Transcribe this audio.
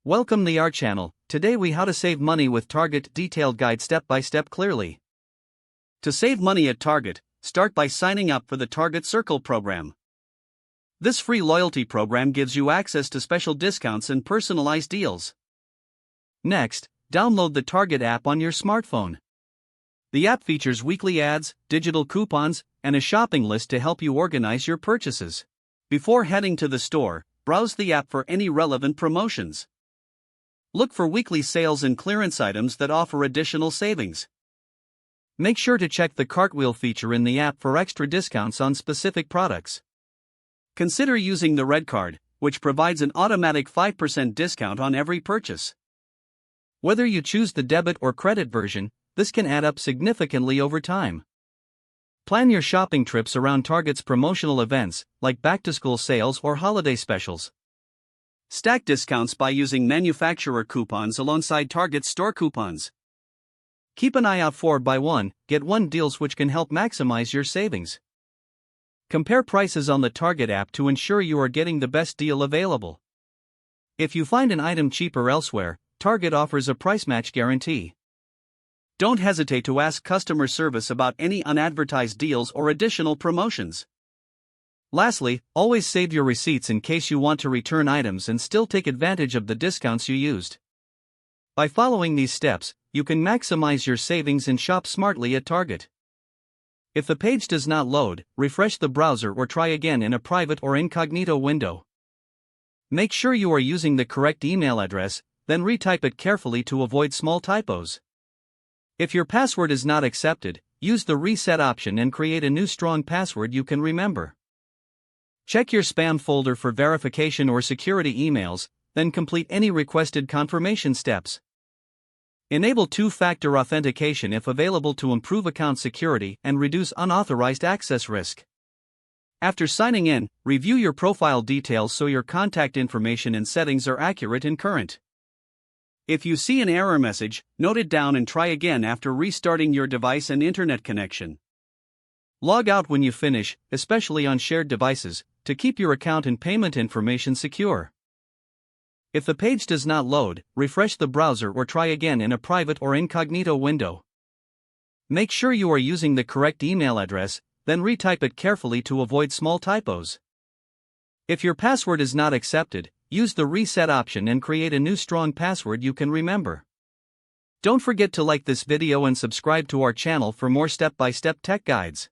Welcome to our channel. Today we how to save money with Target detailed guide step by step clearly. To save money at Target, start by signing up for the Target Circle program. This free loyalty program gives you access to special discounts and personalized deals. Next, download the Target app on your smartphone. The app features weekly ads, digital coupons, and a shopping list to help you organize your purchases. Before heading to the store, browse the app for any relevant promotions. Look for weekly sales and clearance items that offer additional savings. Make sure to check the cartwheel feature in the app for extra discounts on specific products. Consider using the Red Card, which provides an automatic 5% discount on every purchase. Whether you choose the debit or credit version, this can add up significantly over time. Plan your shopping trips around Target's promotional events, like back-to-school sales or holiday specials. Stack discounts by using manufacturer coupons alongside Target store coupons. Keep an eye out for buy one, get one deals which can help maximize your savings. Compare prices on the Target app to ensure you are getting the best deal available. If you find an item cheaper elsewhere, Target offers a price match guarantee. Don't hesitate to ask customer service about any unadvertised deals or additional promotions. Lastly, always save your receipts in case you want to return items and still take advantage of the discounts you used. By following these steps, you can maximize your savings and shop smartly at Target. If the page does not load, refresh the browser or try again in a private or incognito window. Make sure you are using the correct email address, then retype it carefully to avoid small typos. If your password is not accepted, use the reset option and create a new strong password you can remember. Check your spam folder for verification or security emails, then complete any requested confirmation steps. Enable two-factor authentication if available to improve account security and reduce unauthorized access risk. After signing in, review your profile details so your contact information and settings are accurate and current. If you see an error message, note it down and try again after restarting your device and internet connection. Log out when you finish, especially on shared devices, to keep your account and payment information secure. If the page does not load, refresh the browser or try again in a private or incognito window. Make sure you are using the correct email address, then retype it carefully to avoid small typos. If your password is not accepted, use the reset option and create a new strong password you can remember. Don't forget to like this video and subscribe to our channel for more step-by-step tech guides.